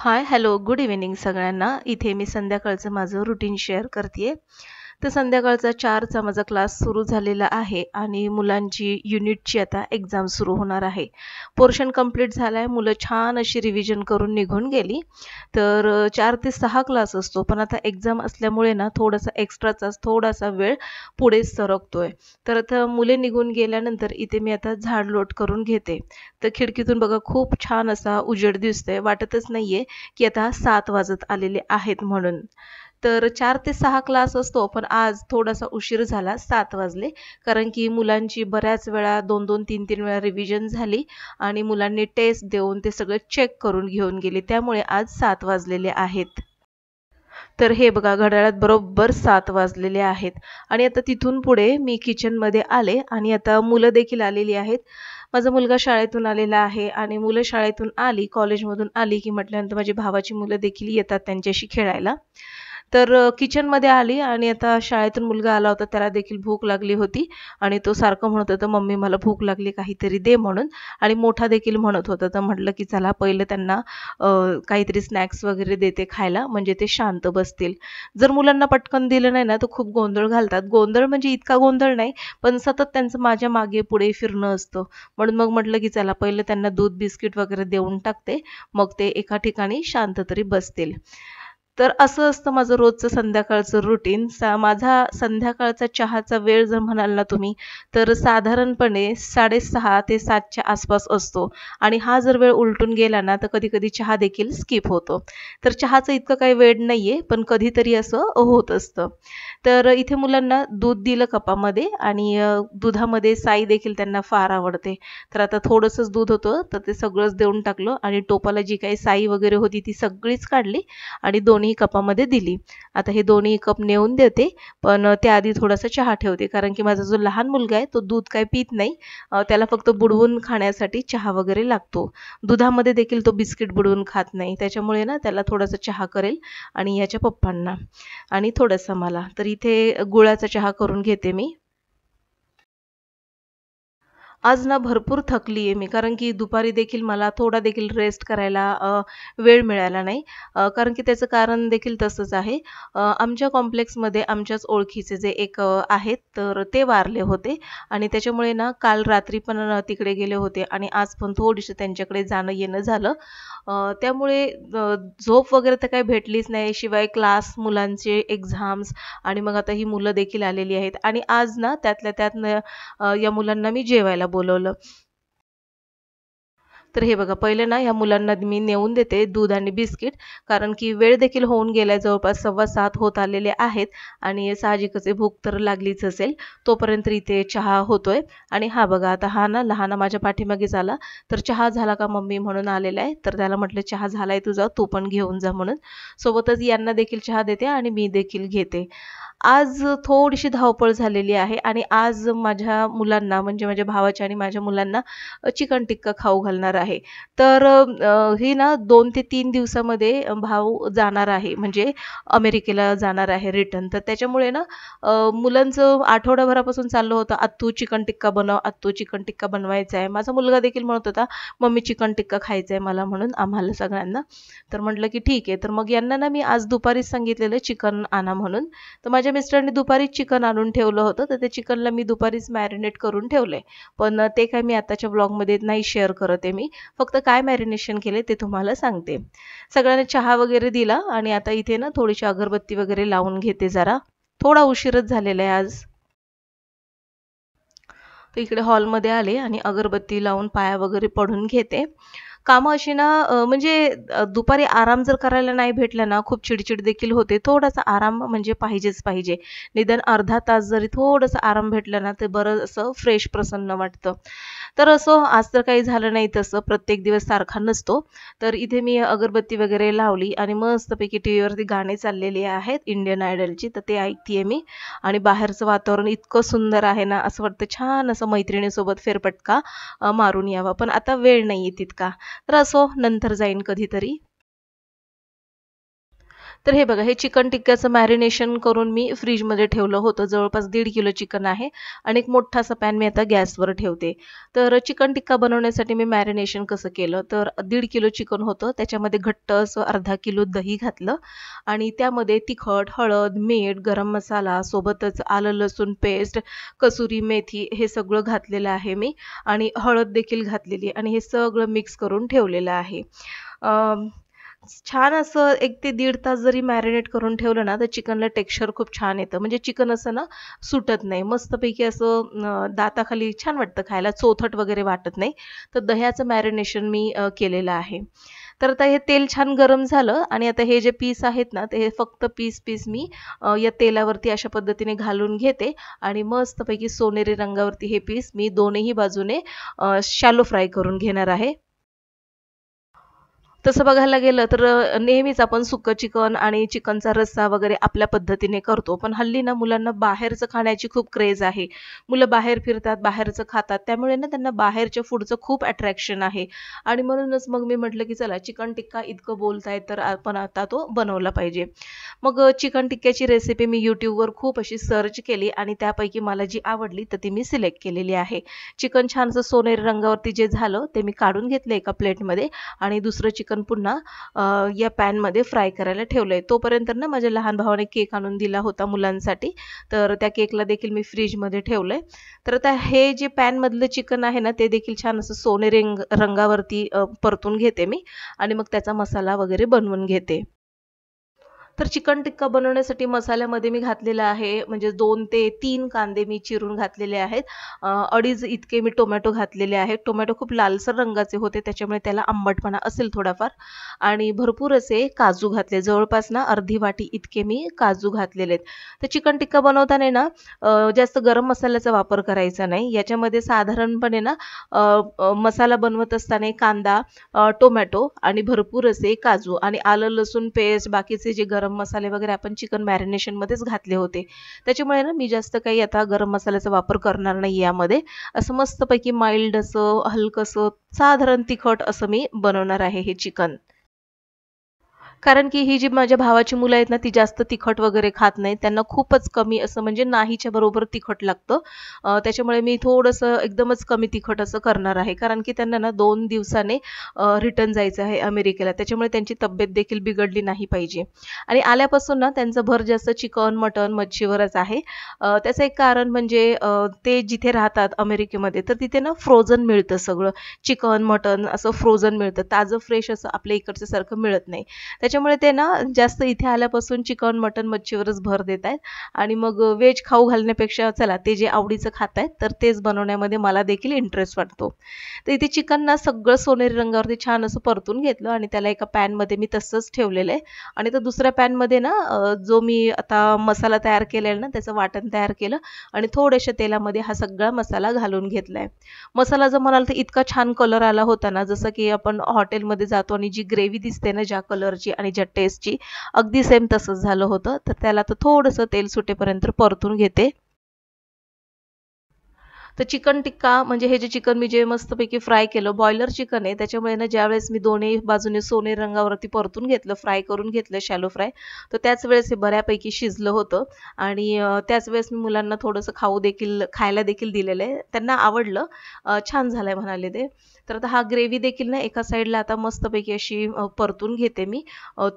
हाय, hello, good evening सगळ्यांना. इथे मी संध्याकाळचं माझं रुटीन शेअर करतेय. तर संध्याकाळचा 4चा माझा क्लास सुरू झालेला आहे आणि मुलांची युनिटची आता एक्झाम सुरू होणार आहे. पोर्शन कंप्लीट झालाय. मुलं छान अशी रिव्हिजन करून निघून गेली. तर 4 ते 6 क्लास असतो. पण आता एक्झाम असल्यामुळे ना थोडासा एक्स्ट्राचाच थोडासा वेळ पुढे सरकतोय. तर आता मुले निघून गेल्यानंतर इथे मी आता झाडलोट करून घेते. तर खिडकीतून बघा खूप छान असा उजेड दिसतोय. वाटतच नाहीये की आता 7 वाजत आलेले आहेत म्हणून. तर 4 ते 6 क्लास असतो, पण आज थोडासा उशीर झाला, 7 वाजले. कारण की मुलांची बऱ्याच वेळा 2-2, 3-3 वेळा रिव्हिजन झाली आणि मुलांनी टेस्ट देऊन ते सगळं चेक करून घेऊन गेले. त्यामुळे आज 7 वाजलेले आहेत. तर हे बघा घड्याळात बरोबर 7 वाजलेले आहेत आणि आता तिथून पुढे मी किचनमध्ये आले आणि आता मुलं देखील आलेली आहेत. माझा मुलगा शाळेतून आलेला आहे आणि मुलं शाळेतून आली, कॉलेजमधून आली की म्हटल्यानंतर माझी भावाची मुलं देखील येतात त्यांच्याशी खेळायला. तर किचनमध्ये आली आणि आता शाळेतून मुलगा आला होता, त्याला देखील भूक लागली होती आणि तो सारखं म्हणत होता, "मम्मी मला भूक लागली, काहीतरी दे" म्हणून. आणि मोठा देखील म्हणत होता. तर म्हटलं की चला पहिलं त्यांना अ, काहीतरी स्नॅक्स वगैरे देते खायला, म्हणजे ते शांत बसतील. जर मुलांना पटकन दिलं नाही ना, तर खूप गोंधळ घालतात. गोंधळ म्हणजे इतका गोंधळ नाही, पण सतत त्यांचं माझ्या मागे पुढे फिरणं असतं. म्हणून मग म्हटलं की चला पहिलं त्यांना दूध बिस्किट वगैरे देऊन टाकते, मग ते एका ठिकाणी शांत तरी बसतील. तर असं असतं माझं रोजचं संध्याकाळचं रुटीन. माझा संध्याकाळचा चहाचा वेळ जर म्हणाल ना तुम्ही, तर साधारणपणे 6:30 ते 7च्या आसपास असतो आणि हा जर वेळ उलटून गेला ना, तर कधी-कधी चहा देखील स्किप होतो. तर चहाचं इतकं काही वेळ नाहीये, पण कधीतरी असं होत असतं. तर इथे मुलांना दूध दिलं कपामध्ये आणि दुधामध्ये साई देखील त्यांना फार आवडते. तर आता थोडंसंच दूध होतं, तर ते सगळंच देऊन टाकलं आणि टोपाला जी काही साई वगैरे होती ती सगळीच काढली आणि दोन्ही कपामध्ये दिली. आता हे दोन्ही कप नेऊन देते, पण त्याआधी थोडासा चहा ठेवते. कारण की माझा जो लहान मुलगा आहे, तो दूध काही पीत नाही. त्याला फक्त बुडवून खाण्यासाठी चहा वगैरे लागतो. दुधामध्ये देखील तो बिस्किट बुडवून खात नाही. त्याच्यामुळे ना त्याला थोडासा चहा करेल आणि याच्या पप्पांना आणि थोडासा मला. तर इथे गुळाचा चहा करून घेते मी. आज ना भरपूर थकली आहे मी, कारण की दुपारी देखील मला थोडा देखील रेस्ट करायला वेळ मिळाला नाही. कारण की त्याचं कारण देखील तसंच आहे. आमच्या कॉम्प्लेक्समध्ये आमच्याच ओळखीचे जे एक आहेत, तर ते वारले होते आणि त्याच्यामुळे ना काल रात्री पण तिकडे गेले होते आणि आज पण थोडीसं त्यांच्याकडे जाणं-येणं झालं. त्यामुळे झोप वगैरे तर काही भेटलीच नाही. शिवाय क्लास, मुलांचे एक्झाम्स आणि मग आता ही मुलं देखील आलेली आहेत आणि आज ना त्यातल्या त्यात या मुलांना मी जेवायला बोलवलं. तर हे बघा पहिलं ना ह्या मुलांना मी नेऊन देते दूध आणि बिस्किट, कारण की वेळ देखील होऊन गेलाय, जवळपास 6:15 होत आलेले आहेत आणि साहजिकच आहे भूक तर लागलीच असेल. तोपर्यंत इथे चहा होतोय आणि हा बघा आता हा ना लहाना माझ्या पाठीमागेच आला. तर चहा झाला का मम्मी म्हणून आलेला आहे. तर त्याला म्हटलं चहा झालाय तुझा, तू पण घेऊन जा म्हणून. सोबतच यांना देखील चहा देते आणि मी देखील घेते. आज थोडीशी धावपळ झालेली आहे आणि आज माझ्या मुलांना म्हणजे माझ्या भावाच्या आणि माझ्या मुलांना चिकन टिक्का खाऊ घालणार आहे. तर ही ना 2 ते 3 दिवसामध्ये भाऊ जाणार आहे, म्हणजे अमेरिकेला जाणार आहे रिटर्न. तर त्याच्यामुळे ना मुलांचं आठवडाभरापासून चाललं होतं, "आत्तू चिकन टिक्का बनव, आत्तू चिकन टिक्का बनवायचा आहे." माझा मुलगा देखील म्हणत होता, "मम्मी चिकन टिक्का खायचा आहे मला" म्हणून आम्हाला सगळ्यांना. तर म्हटलं की ठीक आहे. तर मग यांना ना मी आज दुपारीच सांगितलेलं चिकन आणा म्हणून. तर माझ्या मिस्टरांनी दुपारीच चिकन आणून ठेवलं होतं. तर ते चिकनला मी दुपारीच मॅरिनेट करून ठेवलंय. पण ते काय मी आताच्या ब्लॉगमध्ये नाही शेअर करत आहे मी. फक्त काय मॅरिनेशन केले ते तुम्हाला सांगते. सगळ्यांना चहा वगैरे दिला आणि आता इथे ना थोडीशी अगरबत्ती वगैरे लावून घेते जरा. थोडा उशीरच झालेला आहे आज. तर इकडे हॉलमध्ये आले आणि अगरबत्ती लावून पाया वगैरे पडून घेते. कामं अशी ना म्हणजे दुपारी आराम जर करायला नाही भेटला ना, खूप चिडचिड देखील होते. थोडासा आराम म्हणजे पाहिजेच पाहिजे. निदान अर्धा तास जरी थोडंसं आराम भेटला ना, ते बरं असं फ्रेश प्रसन्न वाटतं. तर असं आज तर काही झालं नाही तसं. प्रत्येक दिवस सारखा नसतो. तर इथे मी अगरबत्ती वगैरे लावली आणि मस्तपैकी टीव्हीवरती गाणी चाललेली आहेत इंडियन आयडलची, तर ते ऐकतीये मी आणि बाहेरचं वातावरण इतकं सुंदर आहे ना, असं वाटतं छान असं मैत्रिणीसोबत फेरफटका मारून यावा. पण आता वेळ नाहीये तितका. तर असो नंतर जाईन कधीतरी. तर हे बघा, हे चिकन टिक्क्याचं मॅरिनेशन करून मी फ्रीजमध्ये ठेवलं होतं. जवळपास 1.5 किलो चिकन आहे आणि एक मोठासा पॅन मी आता गॅसवर ठेवते. तर चिकन टिक्का बनवण्यासाठी मी मॅरिनेशन कसं केलं, तर 1.5 किलो चिकन होतं. त्याच्यामध्ये घट्ट असं अर्धा किलो दही घातलं आणि त्यामध्ये तिखट, हळद, मीठ, गरम मसाला, सोबतच आलं लसूण पेस्ट, कसुरी मेथी हे सगळं घातलेलं आहे मी आणि हळद देखील घातलेली आणि हे सगळं मिक्स करून ठेवलेलं आहे. छान असं 1 ते 1.5 तास जरी मॅरिनेट करून ठेवलं ना, तर चिकनला टेक्स्चर खूप छान येतं. म्हणजे चिकन असं ना सुटत नाही. मस्तपैकी असं दाताखाली छान वाटतं खायला, चोथट वगैरे वाटत नाही. तर दह्याचं मॅरिनेशन मी केलेलं आहे. तर आता हे तेल छान गरम झालं आणि आता हे जे पीस आहेत ना, ते हे फक्त पीस मी या तेलावरती अशा पद्धतीने घालून घेते आणि मस्तपैकी सोनेरी रंगावरती हे पीस मी दोन्ही बाजूने शॅलो फ्राय करून घेणार आहे. तसं बघायला गेलं तर नेहमीच आपण सुक्कं चिकन आणि चिकनचा रस्सा वगैरे आपल्या पद्धतीने करतो. पण हल्ली ना मुलांना बाहेरचं खाण्याची खूप क्रेज आहे. मुलं बाहेर फिरतात, बाहेरचं खातात. त्यामुळे ना त्यांना बाहेरच्या फूडचं खूप अट्रॅक्शन आहे आणि म्हणूनच मग मी म्हटलं, की चला चिकन टिक्का इतकं बोलतायत तर आपण आता तो बनवला पाहिजे. मग चिकन टिक्क्याची रेसिपी मी YouTubeवर खूप अशी सर्च केली आणि त्यापैकी मला जी आवडली तर ती मी सिलेक्ट केलेली आहे. चिकन छान असं सोनेरी रंगावरती जे झालं ते मी काढून घेतलं एका प्लेटमध्ये आणि दुसरं चिकन पुन्हा या पॅनमध्ये फ्राय करायला ठेवलंय. तोपर्यंत ना माझ्या लहान भावाने केक आणून दिला होता मुलांसाठी. तर त्या केकला देखील मी फ्रीजमध्ये ठेवलंय. तर आता हे जे पॅनमधलं चिकन आहे ना, ते देखील छान असं सोनेरी रंगावरती परतून घेते मी आणि मग त्याचा मसाला वगैरे बनवून घेते. तर चिकन टिक्का बनवण्यासाठी मसाल्यामध्ये मी घातलेला आहे म्हणजे 2 ते 3 कांदे मी चिरून घातलेले आहेत. 2.5 इतके मी टोमॅटो घातलेले आहेत. टोमॅटो खूप लालसर रंगाचे होते त्याच्यामुळे त्याला आंबटपणा असेल थोडाफार आणि भरपूर असे काजू घातले. जवळपास ना अर्धी वाटी इतके मी काजू घातलेले आहेत. तर चिकन टिक्का बनवताना ना जास्त गरम मसाल्याचा वापर करायचा नाही. याच्यामध्ये साधारणपणे ना अ, अ, मसाला बनवत असताना कांदा, टोमॅटो आणि भरपूर असे काजू आणि आलं लसूण पेस्ट बाकीचे जे गरम मसाले वगैरे आपण चिकन मॅरिनेशनमध्येच घातले होते. त्याच्यामुळे ना मी जास्त काही आता गरम मसाल्याचा वापर करणार नाही यामध्ये. असं मस्तपैकी माईल्ड असं, हलकसं, साधारण तिखट असं मी बनवणार आहे हे चिकन. कारण की ही जी माझ्या भावाची मुलं आहेत ना, ती जास्त तिखट वगैरे खात नाहीत. त्यांना खूपच कमी असं म्हणजे नाहीच्या बरोबर तिखट लागतं. त्याच्यामुळे मी थोडंसं एकदमच कमी तिखट असं करणार आहे. कारण की त्यांना ना 2 दिवसाने रिटर्न जायचं आहे अमेरिकेला. त्याच्यामुळे त्यांची तब्येत देखील बिघडली नाही पाहिजे. आणि आल्यापासून ना त्यांचं भर जास्त चिकन, मटण, मच्छीवरच आहे. त्याचं एक कारण म्हणजे ते जिथे राहतात अमेरिकेमध्ये, तर तिथे ना फ्रोझन मिळतं सगळं. चिकन, मटण असं फ्रोझन मिळतं. ताजं फ्रेश असं आपल्या इकडच्या सारखं मिळत नाही. त्याच्यामुळे ते ना जास्त इथे आल्यापासून चिकन, मटण, मच्छीवरच भर देत आहेत आणि मग व्हेज खाऊ घालण्यापेक्षा चला ते जे आवडीचं खातायत तर तेच बनवण्यामध्ये मला देखील इंटरेस्ट वाटतो. तर इथे चिकन ना सगळं सोनेरी रंगावरती छान असं परतून घेतलं आणि त्याला एका पॅनमध्ये मी तसंच ठेवलेलं आहे आणि तर दुसऱ्या पॅनमध्ये ना जो मी आता मसाला तयार केलेला ना त्याचं वाटण तयार केलं आणि थोड्याशा तेलामध्ये हा सगळा मसाला घालून घेतलाय. मसाला जर म्हणाल तर इतका छान कलर आला होता ना, जसं की आपण हॉटेलमध्ये जातो आणि जी ग्रेव्ही दिसते ना ज्या कलरची आणि ज्या टेस्टची, अगदी सेम तसंच झालं होतं. तर त्याला आता थोडंसं तेल सुटेपर्यंत परतून घेते. तर चिकन टिक्का म्हणजे हे जे चिकन मी जे मस्तपैकी फ्राय केलं, बॉयलर चिकन आहे त्याच्यामुळे ना ज्यावेळेस मी दोन्ही बाजूने सोनेरी रंगावरती परतून घेतलं, फ्राय करून घेतलं शॅलो फ्राय, तर त्याच वेळेस हे बऱ्यापैकी शिजलं होतं आणि त्याच वेळेस मी मुलांना थोडंसं खायला देखील दिलेलं आहे. त्यांना आवडलं. छान झालंय म्हणाले ते. तर आता हा ग्रेव्ही देखील ना एका साईडला आता मस्तपैकी अशी परतून घेते मी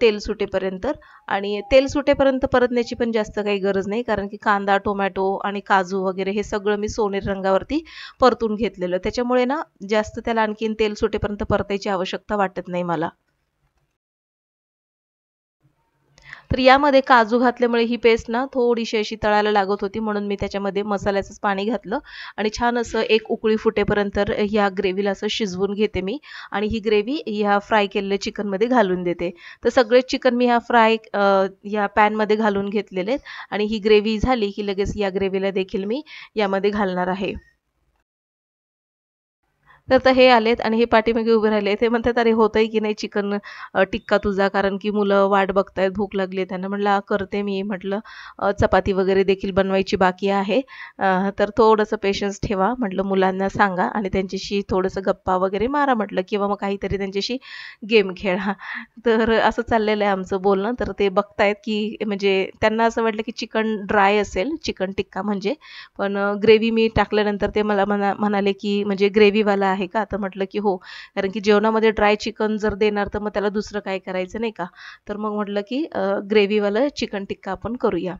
तेल सुटेपर्यंत आणि तेल सुटेपर्यंत परतण्याची पण जास्त काही गरज नाही कारण की कांदा, टोमॅटो आणि काजू वगैरे हे सगळं मी सोनेरी रंगावरती परतून घेतलेलं. त्याच्यामुळे ना जास्त त्याला आणखीन तेल सुटेपर्यंत परतायची आवश्यकता वाटत नाही मला. तर यामध्ये काजू घातल्यामुळे ही पेस्ट ना थोडीशी अशी तळायला लागत होती म्हणून मी त्याच्यामध्ये मसाल्याचंच पाणी घातलं आणि छान असं एक उकळी फुटेपर्यंत ह्या ग्रेव्हीला असं शिजवून घेते मी आणि ही ग्रेव्ही ह्या फ्राय केलेल्या चिकनमध्ये घालून देते. तर सगळे चिकन मी ह्या पॅनमध्ये घालून घेतलेले आहेत आणि ही ग्रेव्ही झाली की लगेच या ग्रेव्हीला देखील मी यामध्ये घालणार आहे. तर हे आलेत आणि हे पाठीमागे उभे राहिले. ते म्हणतात, "अरे होतंय की नाही चिकन टिक्का तुझा? कारण की मुलं वाट बघतायत, भूक लागली आहे त्यांना." म्हटलं, करते मी." म्हटलं, चपाती वगैरे देखील बनवायची बाकी आहे. तर थोडंसं पेशन्स ठेवा." म्हटलं, "मुलांना सांगा आणि त्यांच्याशी थोडंसं गप्पा वगैरे मारा." म्हटलं, "किंवा मग काहीतरी त्यांच्याशी गेम खेळा." तर असं चाललेलं आहे आमचं बोलणं. तर ते बघतायत की म्हणजे त्यांना असं वाटलं की चिकन ड्राय असेल, चिकन टिक्का म्हणजे. पण ग्रेव्ही मी टाकल्यानंतर ते मला म्हणाले की म्हणजे ग्रेव्हीवाला आहे का? तर म्हटलं की हो. कारण की जेवणामध्ये ड्राय चिकन जर देणार तर मग त्याला दुसरं काय करायचं नाही का? तर मग म्हटलं की ग्रेव्हीवालं चिकन टिक्का आपण करूया.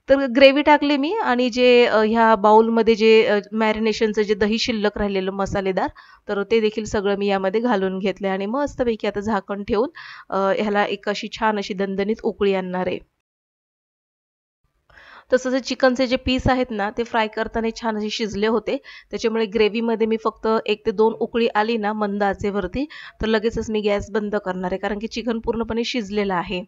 तर ग्रेव्ही टाकली मी आणि जे ह्या बाउलमध्ये जे मॅरिनेशनचं जे दही शिल्लक राहिलेलं मसालेदार, तर ते देखील सगळं मी यामध्ये घालून घेतलंय आणि मस्तपैकी आता झाकण ठेवून ह्याला एक अशी छान अशी दणदणीत उकळी आणणार आहे. तसं जे चिकनचे जे पीस आहेत ना, ते फ्राय करताना छान असे शिजले होते. त्याच्यामुळे ग्रेव्हीमध्ये मी फक्त 1 ते 2 उकळी आली ना मंद आचेवरती, तर लगेचच मी गॅस बंद करणार आहे. कारण की चिकन पूर्णपणे शिजलेलं आहे.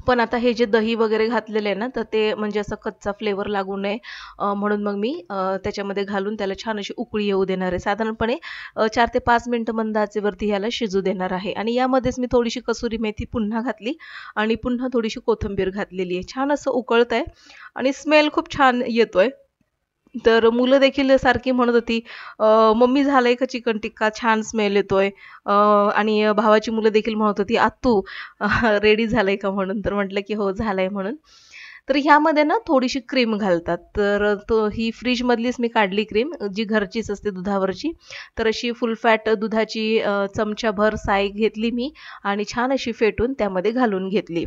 पण आता हे जे दही वगैरे घातलेलं आहे ना, तर ते म्हणजे असा कच्चा फ्लेवर लागू नये म्हणून मग मी त्याच्यामध्ये घालून त्याला छान अशी उकळी येऊ देणार आहे. साधारणपणे 4 ते 5 मिनिटं मंद आचेवरती ह्याला शिजू देणार आहे आणि यामध्येच मी थोडीशी कसुरी मेथी पुन्हा घातली आणि पुन्हा थोडीशी कोथिंबीर घातलेली आहे. छान असं उकळतंय आणि स्मेल खूप छान येतोय. तर मुलं देखील सारखी म्हणत होती, "मम्मी झालंय का चिकन टिक्का? छान स्मेल येतोय." आणि भावाची मुलं देखील म्हणत होती, "आत्तू रेडी झालंय का?" म्हणून. तर म्हटलं की "हो, झालंय" म्हणून. तर ह्यामध्ये ना थोडीशी क्रीम घालतात. तर ही फ्रिजमधलीच मी काढली क्रीम, जी घरचीच असते दुधावरची. तर अशी फुल फॅट दुधाची चमचाभर साय घेतली मी आणि छान अशी फेटून त्यामध्ये घालून घेतली.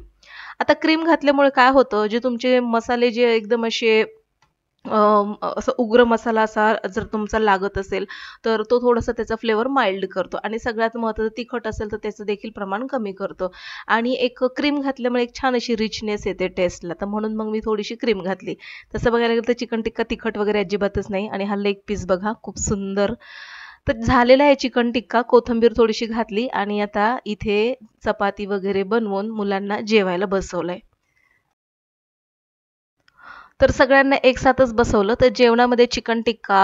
आता क्रीम घातल्यामुळे काय होतं, जे तुमचे मसाले जे एकदम असे असं उग्र मसाला असा जर तुमचा लागत असेल, तर तो थोडासा त्याचा फ्लेवर माईल्ड करतो आणि सगळ्यात महत्त्वाचं तिखट असेल, तर त्याचं देखील प्रमाण कमी करतो आणि एक क्रीम घातल्यामुळे एक छान अशी रिचनेस येते टेस्टला. तर म्हणून मग मी थोडीशी क्रीम घातली. तसं बघायला गेलं तर चिकन टिक्का तिखट वगैरे अजिबातच नाही आणि हा लेग पीस बघा खूप सुंदर. तर झालेला आहे चिकन टिक्का. कोथिंबीर थोडीशी घातली आणि आता इथे चपाती वगैरे बनवून मुलांना जेवायला बसवलंय. तर सगळ्यांना एकसाथच बसवलं. तर जेवणामध्ये चिकन टिक्का,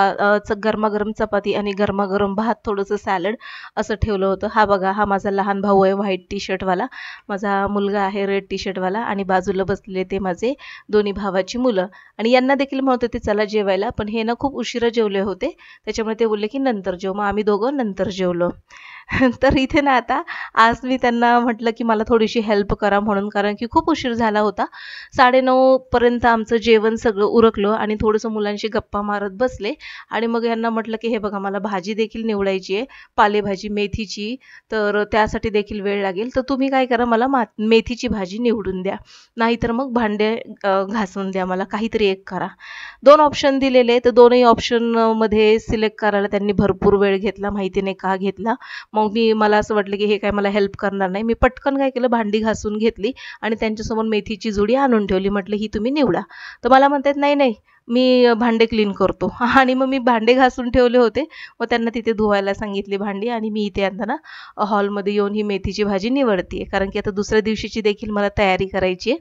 गरमागरम चपाती आणि गरमागरम भात, थोडंसं सॅलड असं ठेवलं होतं. हा बघा, हा माझा लहान भाऊ आहे व्हाईट टी-शर्टवाला. माझा मुलगा आहे रेड टी-शर्टवाला आणि बाजूला बसलेले ते माझे दोन्ही भावाची मुलं आणि यांना देखील म्हणत होते चला जेवायला. पण हे ना खूप उशिरा जेवले होते. त्याच्यामुळे ते बोलले की नंतर जेवू. मग आम्ही दोघं नंतर जेवलो. तर इथे ना आता आज मी त्यांना म्हटलं की मला थोडीशी हेल्प करा म्हणून, कारण की खूप उशीर झाला होता. 9:30 पर्यंत आमचं जेवण सगळं उरकलं आणि थोडंसं मुलांशी गप्पा मारत बसले आणि मग यांना म्हटलं की हे बघा मला भाजी देखील निवडायची आहे, पालेभाजी मेथीची, तर त्यासाठी देखील वेळ लागेल. तर तुम्ही काय करा, मला मेथीची भाजी निवडून द्या. नाहीतर मग भांडे घासून द्या, मला काहीतरी एक करा. 2 ऑप्शन दिलेले, तर दोन्ही ऑप्शनमध्ये सिलेक्ट करायला त्यांनी भरपूर वेळ घेतला. माहिती नाही का घेतला. मग मला असं वाटलं की हे काय मला हेल्प करणार नाही. मी पटकन काय केलं, भांडी घासून घेतली आणि त्यांच्यासमोर मेथीची जुडी आणून ठेवली. म्हटलं ही तुम्ही निवडा. तर मला म्हणतात नाही, नाही मी भांडे क्लीन करतो आणि मग मी भांडे घासून ठेवले होते. मग त्यांना तिथे धुवायला सांगितली भांडी आणि मी इथे आता ना हॉलमध्ये येऊन ही मेथीची भाजी निवडते. कारण की आता दुसऱ्या दिवशीची देखील मला तयारी करायची आहे.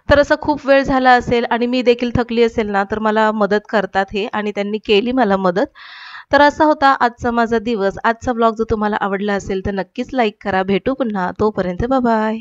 तर असा खूप वेळ झाला असेल आणि मी देखील थकली असेल ना, तर मला मदत करतात हे आणि त्यांनी केली मला मदत. तर असा होता आजचा माझा दिवस. आजचा व्लॉग जर तुम्हाला आवडला असेल तर नक्कीच लाईक करा. भेटू पुन्हा. तोपर्यंत बाय.